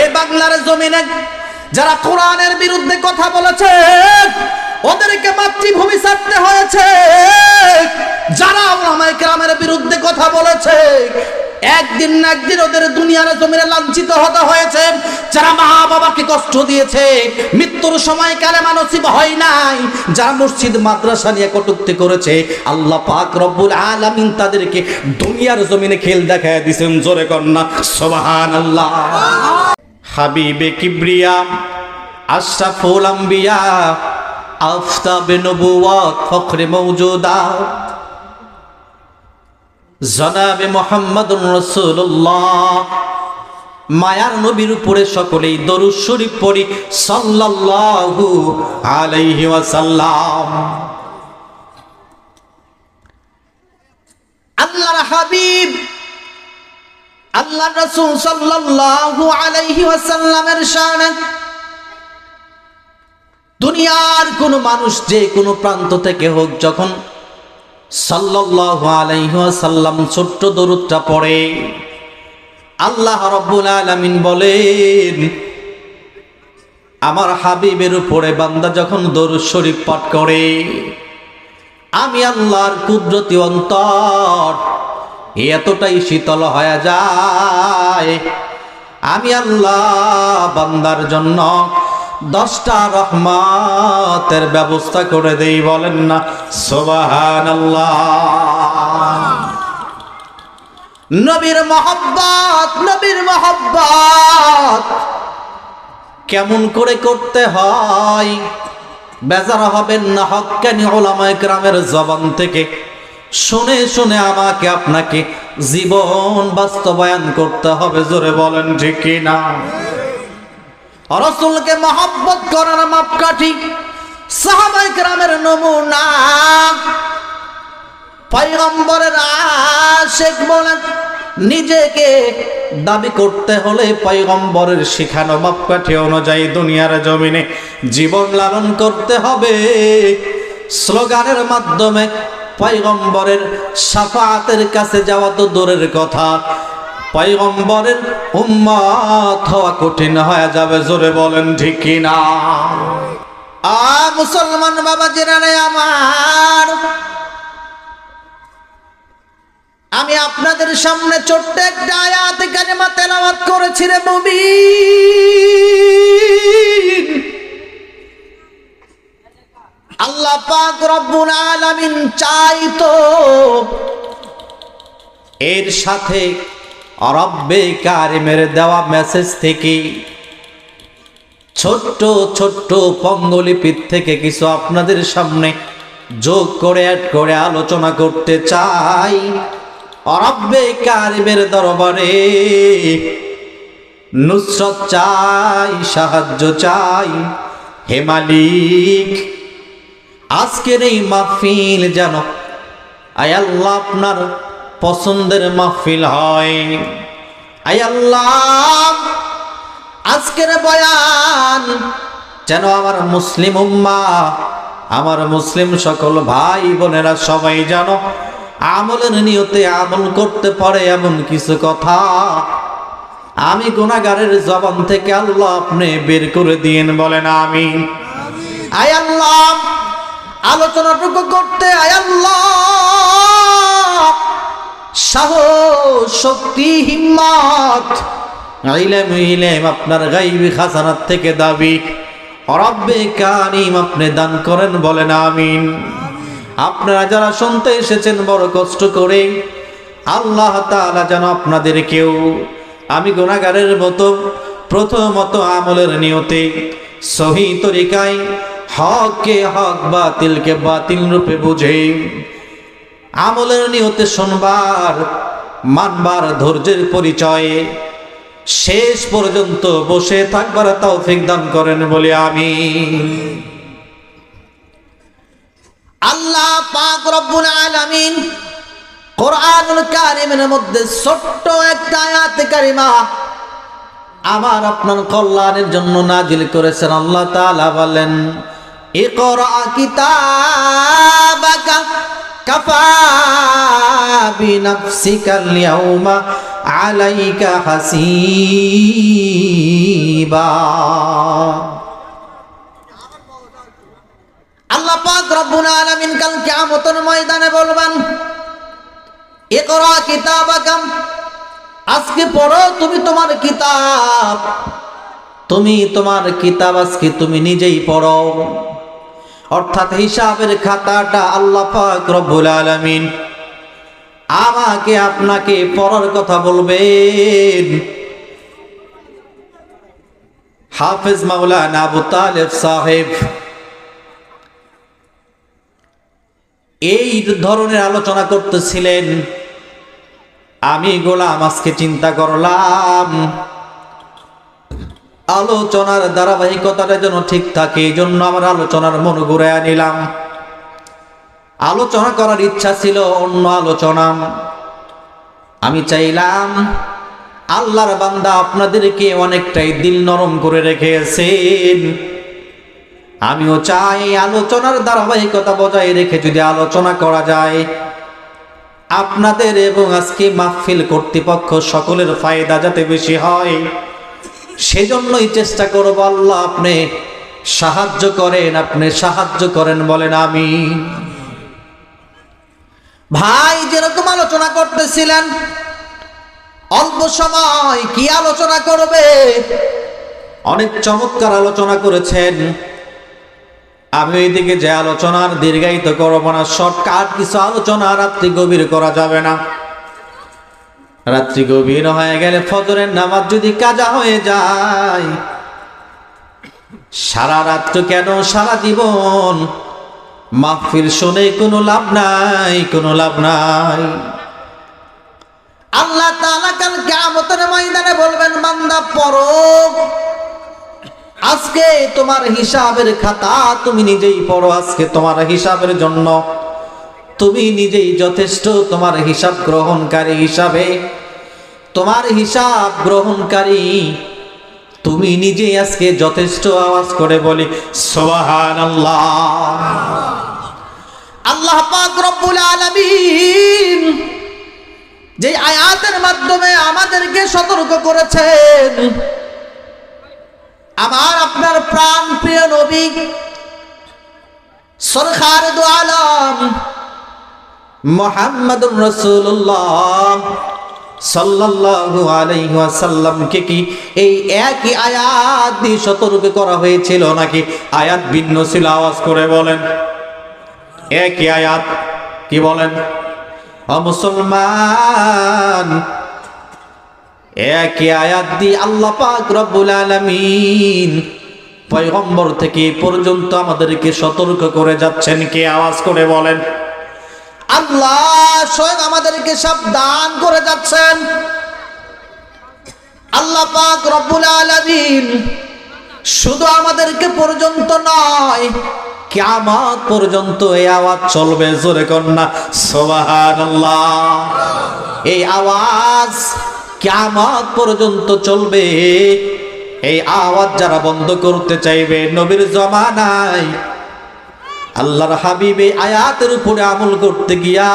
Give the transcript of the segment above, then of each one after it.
এ বাংলার জমিনে যারা কোরআনের বিরুদ্ধে কথা বলেছে ওদেরকে মাতৃভূমি ছাড়তে হয়েছে। যারা উলামায়ে কেরামের বিরুদ্ধে কথা বলেছে একদিন না একদিন ওদের দুনিয়ার জমিনে লাঞ্ছিত হতে হয়েছে। যারা মা বাবাকে কষ্ট দিয়েছে, মৃত্যুর সময় কালেমা নসিব হয় নাই, যারা মসজিদ মাদ্রাসা নিয়ে কটূক্তি করেছে, আল্লাহ পাক রব্বুল আলামিন তাদেরকে দুনিয়ার জমিনে খেল দেখায় দিয়েছেন। জোরে কন্যা সুবহানাল্লাহ। হাবিবে কিবরিয়া আশরাফুল আম্বিয়া আফতাবে নবুওয়াত ফখরে মওজুদাত জনাবে মুহাম্মদুর রাসূলুল্লাহ মায়ার নবীর উপরে সকলেই দরুদ শরীফ পড়ি সাল্লাল্লাহু আলাইহি ওয়াসাল্লাম। আল্লাহর হাবিব আল্লাহর রাসূল সাল্লাল্লাহু আলাইহি ওয়াসাল্লামের শানে দুনিয়ার কোন মানুষ যে কোনো প্রান্ত থেকে হোক যখন সাল্লাল্লাহু আলাইহি ওয়াসাল্লাম ছোট্ট দরুদটা পড়ে, আল্লাহ রাব্বুল আলামিন বলেন আমার হাবিবের উপরে বান্দা যখন দরুদ শরীফ পাঠ করে আমি আল্লাহর কুদরতি অন্তর এতটাই শীতল হয়ে যায়, আমি আল্লাহ বান্দার জন্য 10টা রহমতের ব্যবস্থা করে দেই। বলেন না সুবহানাল্লাহ। নবীর মহব্বত, নবীর মহব্বত কেমন করে করতে হয় বেজার হবেন না, হক্কানি উলামায়ে কেরামের জবান থেকে শুনে শুনে আমাকে আপনাকে জীবন বাস্তবায়ন করতে হবে। জোরে বলেন ঠিক কি না? রাসূলকে মহব্বত করার মাপকাঠি সাহাবায়ে কেরামের নমুনা পয়গম্বরের আশিক বলে নিজেকে দাবি করতে হলে পয়গম্বরের শিখানো মাপকাঠি অনুযায়ী দুনিয়ার জমিনে জীবন লালন করতে হবে। স্লোগানের মাধ্যমে পয়গম্বরের শাফাআতের কাছে যাওয়া তো দূরের কথা, পয়গম্বরের উম্মত হওয়া কঠিন হয়ে যাবে। জোরে বলেন ঠিক কি না? মুসলমান বাবাজিরা রে আমার, আমি আপনাদের সামনে ছোট্ট একটা আয়াত কারিমা তেলাওয়াত করেছি রে মুমিন। আল্লাহ পাক রব্বুল আলামিন চাইতো এর সাথে রব্বে কারিমের দেওয়া মেসেজ থেকে ছোট্ট ছোট্ট পঙ্গলিপি থেকে কিছু আপনাদের সামনে যোগ করে অ্যাড করে আলোচনা করতে চাই। রব্বে কারিমের দরবারে নুসরত চাই, সাহায্য চাই। হে মালিক, আজকের এই মাহফিল যেন আয় আল্লাহ আপনার পছন্দের মাহফিল হয়। আয় আল্লাহ, আজকের বয়ান যেন আমার মুসলিম উম্মাহ, আমার মুসলিম সকল ভাই বোনেরা সবাই যেন আমলের নিয়তে আমল করতে পারে এমন কিছু কথা আমি গুনাহগারের জবান থেকে আল্লাহ আপনি বের করে দিয়েন। বলেন আমিন। আয় আল্লাহ, আলোচনাটুকু করতে আয় আল্লাহ সাহস, শক্তি, হিম্মত, ইলম আপনার গায়বী খাজানাত থেকে দাবি রব্বে কারিম আপনি দান করেন। বলেন আমিন। আপনারা যারা শুনতে এসেছেন বড় কষ্ট করে, আল্লাহ তাআলা যেন আপনাদেরকেও আমি গুনাহগারের মতো প্রথমত আমলের নিয়তে সহি তরিকায় হককে হক, বাতিলকে বাতিল রূপে বুঝে আমলের নিয়তে শুনবার, মানবার ধৈর্যের পরিচয়ে শেষ পর্যন্ত বসে থাকবার তৌফিক দান করেন বলে আমি। আল্লাহ পাক রব্বুল আলামিন কোরআনুল কারীমের মধ্যে ছোট্ট একটা আয়াত কারিমা আমার আপনার কল্যাণের জন্য নাজিল করেছেন। আল্লাহ তাআলা বলেন, ইকরা কিতাবাকা কাফা বিনাফসিকাল ইয়াউমা আলাইকা হাসিবা। আল্লাহ পাক রব্বুল আলামিন কাল কিয়ামতের ময়দানে বলবেন, ইকরা কিতাবাকাম, আজকে পড়ো তুমি তোমার কিতাব, তুমি তোমার কিতাব আজকে তুমি নিজেই পড়ো। অর্থাৎ হিসাবের খাতাটা আল্লাহ পাক রব্বুল আলামিন আমাকে আপনাকে পড়ার কথা বলবেন। হাফেজ মাওলানা আবু তালেব সাহেব এই ধরনের আলোচনা করতেছিলেন। আমি গোলাম আজকে চিন্তা করলাম আলোচনার ধারাবাহিকতাটা যেন ঠিক থাকে, এই জন্য আমার আলোচনার মন ঘুরাইয়া নিলাম। আলোচনা করার ইচ্ছা ছিল অন্য আলোচনা। আমি চাইলাম আল্লাহর বান্দা আপনাদেরকে অনেকটাই দিল নরম করে রেখেছেন, আমিও চাই আলোচনার ধারাবাহিকতা বজায় রেখে যদি আলোচনা করা যায় আপনাদের এবং আজকে মাহফিল কর্তৃপক্ষ সকলের ফায়দা যাতে বেশি হয়, সেজন্যই চেষ্টা করব। আল্লাহ আপনি সাহায্য করেন, আপনি সাহায্য করেন, বলেন আমিন। ভাই যেরকম আলোচনা করতেছিলেন, অল্প সময় কি আলোচনা করবে, অনেক চমৎকার আলোচনা করেছেন। আমি এইদিকে যে আলোচনার দীর্ঘায়িত করব না, শর্টকাট কিছু আলোচনা, রাত্রি গভীর করা যাবে না। রাত্রি গভীর হয়ে গেলে ফজরের নামাজ যদি কাজা হয়ে যায়, সারা রাত্র কেন সারা জীবন মাহফিল শুনে কোনো লাভ নাই, কোনো লাভ নাই। আল্লাহ তাআলা কাল কিয়ামতের ময়দানে বলবেন, বান্দা পড়ো, আজকে তোমার হিসাবের খাতা তুমি নিজেই পড়ো। আজকে তোমার হিসাবের জন্য তুমি নিজেই যথেষ্ট। তোমার হিসাব গ্রহণকারী হিসাবে, তোমার হিসাব গ্রহণকারী তুমি নিজেই আজকে যথেষ্ট। আওয়াজ করে বলি সুবহানাল্লাহ। আল্লাহ পাক রব্বুল আলামিন যে আয়াতের মাধ্যমে আমাদেরকে সতর্ক করেছেন, আমার আপনার প্রাণ প্রিয় নবী সরকার দু আলম মুহাম্মদুর রাসূলুল্লাহ সাল্লাল্লাহু আলাইহি ওয়াসাল্লামকে কি এই একই আয়াত দিয়ে সতর্ক করা হয়েছিল নাকি আয়াত ভিন্ন ছিল? আওয়াজ করে বলেন। একই আয়াত। কি বলেন? ও মুসলমান, একই আয়াত দিয়ে আল্লাহ পাক রব্বুল আলামিন পয়গম্বর থেকে পর্যন্ত আমাদেরকে সতর্ক করে যাচ্ছেন। কে? আওয়াজ করে বলেন। আল্লাহ স্বয়ং আমাদেরকে সাবধান করে যাচ্ছেন। আল্লাহ পাক রব্বুল আলামিন শুধু আমাদেরকে পর্যন্ত নয়, কিয়ামত পর্যন্ত এই আওয়াজ চলবে। জোরে কন্যা সুবহানাল্লাহ। এই আওয়াজ কিয়ামত পর্যন্ত চলবে। এই আওয়াজ যারা বন্ধ করতে চাইবে, নবীর জমানায় আল্লাহর হাবিব এই আয়াতের উপরে আমল করতে গিয়া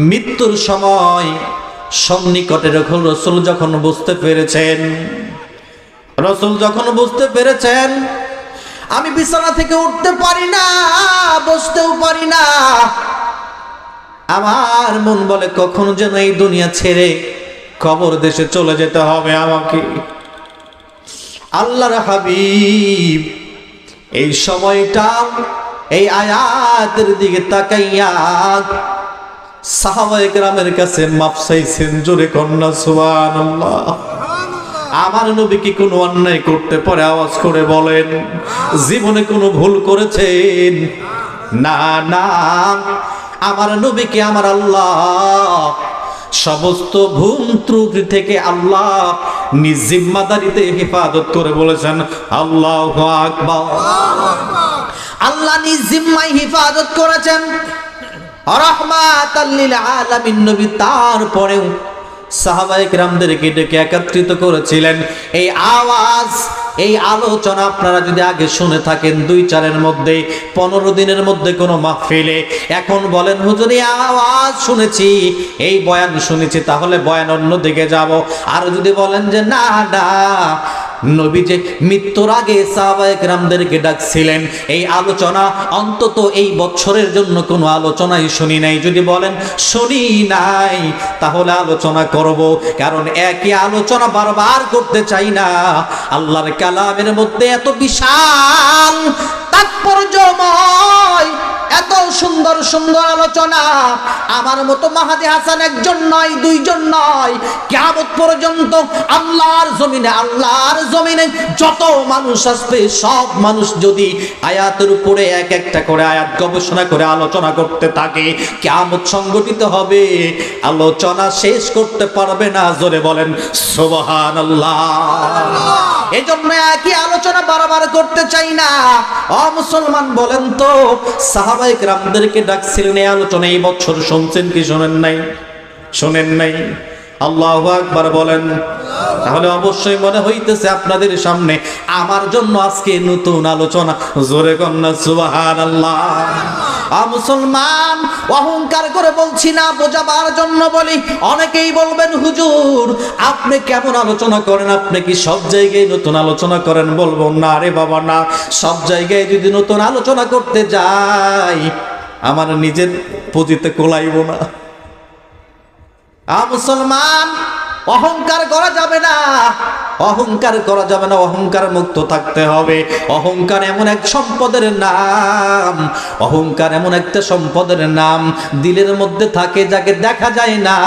মৃত্যুর সময় সন্নিকটে রাসূল যখন বুঝতে পেরেছেন, রাসূল যখন বুঝতে পেরেছেন আমি বিছানা থেকে উঠতে পারি না, বসতেও পারি না, আমার মন বলে কখন যেন এই দুনিয়া ছেড়ে কবর দেশে চলে যেতে হবে আমাকে। আল্লাহর হাবিব এই সময়টা এই আয়াতের দিকে তাকাইয়া সাহাবায়ে কেরামের কাছে মাফ চাইছেন। জোরে কন্যা সুবহানাল্লাহ। আমার নবী কি কোনো অন্যায় করতে পারে? আওয়াজ করে বলেন। জীবনে কোনো ভুল করেছেন? না না, আমার নবীকে আমার আল্লাহ সমস্ত ভুল ত্রুটি থেকে আল্লাহ নিজ জিম্মাদারিতে হেফাজত করে বলেছেন আল্লাহু আকবার। আল্লাহ নিজ জিম্মায় হেফাজত করেছেন, রাহমাতাল লিল আলামিন। নবী তারপরেও সাহাবায়ে কেরামদেরকে ডেকে একত্রিত করেছিলেন। এই আওয়াজ এই আলোচনা আপনারা যদি আগে শুনে থাকেন 2-4-এর মধ্যে 15 দিনের মধ্যে কোনো মাহফিলে, এখন বলেন হুজুর এই আওয়াজ শুনেছি, এই বয়ান শুনেছি, তাহলে বয়ান অন্য দিকে যাব। আর যদি বলেন যে না না, নবী যে মৃত্যুর আগে সাহাবায়ে কেরামদেরকে ডাকছিলেন, এই আলোচনা অন্তত এই বছরের জন্য কোনো আলোচনাই শুনি নাই, যদি বলেন শুনি নাই, তাহলে আলোচনা করব। কারণ একই আলোচনা বারবার করতে চাই না। আল্লাহর কালামের মধ্যে এত বিশাল তাৎপর্যময়, এত সুন্দর সুন্দর আলোচনা, আমার মতো মাহাদি হাসান একজন নয়, 2জন নয়, কিয়ামত পর্যন্ত আল্লাহর জমিনে যত মানুষ আসবে, সব মানুষ যদি আয়াতের উপরে এক একটা করে আয়াত গবেষণা করে আলোচনা করতে থাকে, কিয়ামত সংগঠিত হবে, আলোচনা শেষ করতে পারবে না। জোরে বলেন সুবহানাল্লাহ। এজন্য একই আলোচনা বারবার করতে চাই না। ও মুসলমান, বলেন তো সাহাবায়ে কেরামদেরকে ডাকছিলেন, এই আলোচনা এই বছর শুনছেন কি শোনেন নাই? শোনেন নাই? আল্লাহু আকবার বলেন। তাহলে অবশ্যই মনে হইতেছে আপনাদের সামনে আমার জন্য আজকে নতুন আলোচনা। জোরে কন্যা সুবহানাল্লাহ। মুসলমান, অহংকার করে বলছি না, বোঝাবার জন্য বলি। অনেকেই বলবেন হুজুর আপনি কেমন আলোচনা করেন, আপনি কি সব জায়গায় নতুন আলোচনা করেন? বলবো না রে বাবা না, সব জায়গায় যদি নতুন আলোচনা করতে যাই আমার নিজের পুঁজিতে কোলাইব না। মুসলমান, অহংকার করা যাবে না, অহংকার করা যাবে না, অহংকার মুক্ত থাকতে হবে। অহংকার এমন এক সম্পদের নাম, অহংকার এমন একটা সম্পদের নাম, দিলের মধ্যে থাকে, যাকে দেখা যায় না,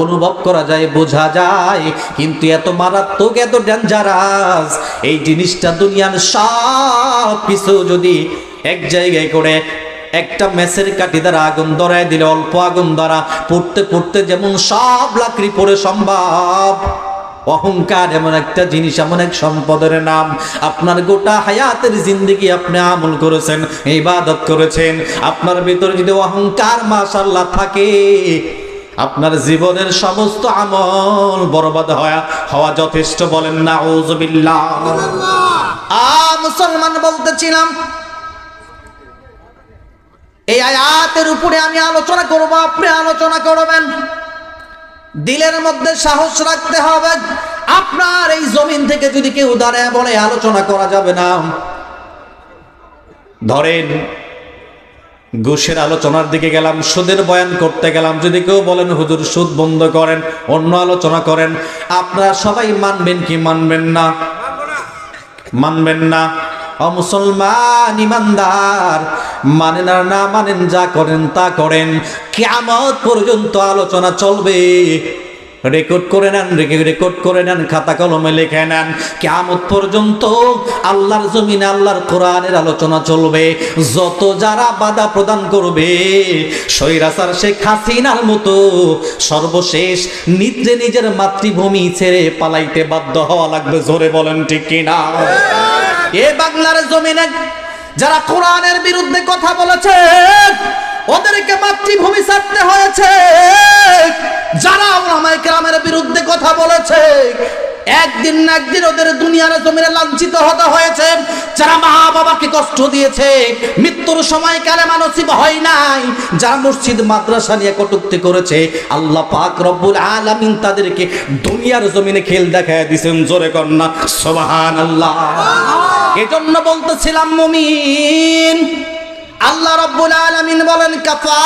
অনুভব করা যায়, বোঝা যায়, কিন্তু এত মারাত্মক, এত ডেঞ্জারাস এই জিনিসটা। দুনিয়ার সব কিছু যদি এক জায়গায় করে একটা মেসের কাঠি দ্বারা আগুন ধরায় দিলে, অল্প আগুন দ্বারা পড়তে পড়তে যেমন সব লাকড়ি পড়ে সম্ভব, অহংকার এমন একটা জিনিস, এমন এক সম্পদের নাম। আপনার গোটা হায়াতের জিন্দেগি আপনি আমল করেছেন, ইবাদত করেছেন, আপনার ভিতরে যদি অহংকার মাশাআল্লাহ থাকে, আপনার জীবনের সমস্ত আমল বরবাদ হওয়া যথেষ্ট। বলেন নাউযুবিল্লাহ। মুসলমান, বলতেছিলাম এই আয়াতের উপরে আমি আলোচনা করব, আপনি আলোচনা করবেন। দিলের মধ্যে সাহস রাখতে হবে। আপনার এই জমিন থেকে যদি কেউ দাঁড়ায় বলে আলোচনা করা যাবে না, ধরেন ঘুষের আলোচনার দিকে গেলাম, সুদের বয়ান করতে গেলাম, যদি কেউ বলেন হুজুর সুদ বন্ধ করেন, অন্য আলোচনা করেন, আপনারা সবাই মানবেন কি মানবেন না? মানবেন না। মুসলমান ইমানদার, মানেন আর না মানেন, যা করেন তা করেন, কিয়ামত পর্যন্ত আলোচনা চলবে। রেকর্ড করে নেন, রেকর্ড করে নেন, খাতা কলমে লিখে নেন, কিয়ামত পর্যন্ত আল্লাহর জমিনে আল্লাহর কোরআনের আলোচনা চলবে। যত যারা বাধা প্রদান করবে, স্বৈরাচার শেখ হাসিনার মতো সর্বশেষ নিজের মাতৃভূমি ছেড়ে পালাইতে বাধ্য হওয়া লাগবে। জোরে বলেন ঠিক কিনা? এ বাংলার জমিনে যারা কোরআনের বিরুদ্ধে কথা বলেছে, ওদেরকে মাতৃভূমি ছাড়তে হয়েছে। যারা উলামায়ে কেরামের বিরুদ্ধে কথা বলেছে, একদিন না একদিন ওদের দুনিয়ার জমিনে লাঞ্ছিত হতে হয়েছে। যারা মা বাবাকে কষ্ট দিয়েছে, মৃত্যুর সময় কালেমা নসিব হয় নাই, যারা মসজিদ মাদ্রাসা নিয়ে কটূক্তি করেছে, আল্লাহ পাক রব্বুল আলামিন তাদেরকে দুনিয়ার জমিনে খেল দেখায় দিয়েছেন। জোরে কন্যা সুবহানাল্লাহ। এজন্য বলতেছিলাম মুমিন, আল্লাহ রাব্বুল আলামিন বলেন কাফা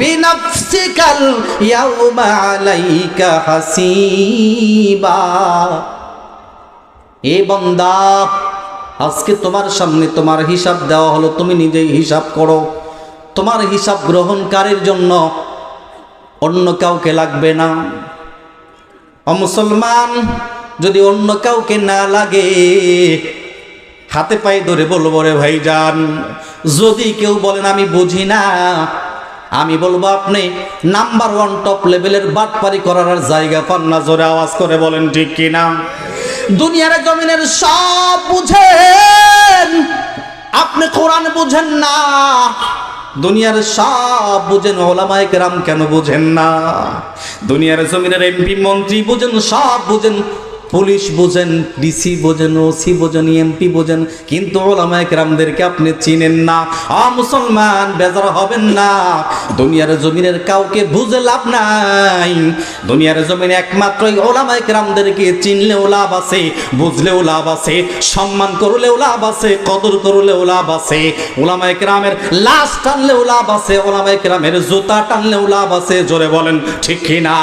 বিনাফসিকাল ইয়াউমা আলাইকা হাসিবা। এ বান্দা, আজকে তোমার সামনে তোমার হিসাব দেওয়া হলো, তুমি নিজেই হিসাব করো। তোমার হিসাব গ্রহণকারীর জন্য অন্য কাউকে লাগবে না। মুসলমান, যদি অন্য কাউকে না লাগে, হাতে পায়ে ধরে বলবো রে ভাইজান, যদি কেউ বলেন আমি বুঝি না, আমি বলবো আপনি নাম্বার 1 টপ লেভেলের বাটপারি করার আর জায়গা পান না। জোরে আওয়াজ করে বলেন ঠিক কিনা? দুনিয়ার জমিনের সব বুঝেন, আপনি কোরআন বুঝেন না। দুনিয়ার সব বুঝেন, ওলামায়ে কেরাম কেন বুঝেন না? দুনিয়ার জমিনের এমপি মন্ত্রী বুঝেন, সব বুঝেন, পুলিশ বোঝেন, ডিসি বোঝেন, ওসি বোঝেন, এমপি বোঝেন, কিন্তু ওলামায়ে কেরামদেরকে আপনি চিনেন না। মুসলমান বেজার হবেন না, দুনিয়ার জমিনের কাউকে বুঝে লাভ নাই। দুনিয়ার জমিনে একমাত্র ওলামায়ে কেরামদেরকে চিনলেও লাভ আছে, বুঝলেও লাভ আছে, সম্মান করলেও লাভ আছে, কদর করলেও লাভ আছে। ওলামায়ে কেরামের লাশ টানলেও লাভ আছে, ওলামায়ে কেরামের জুতা টানলেও লাভ আছে। জোরে বলেন ঠিক কিনা?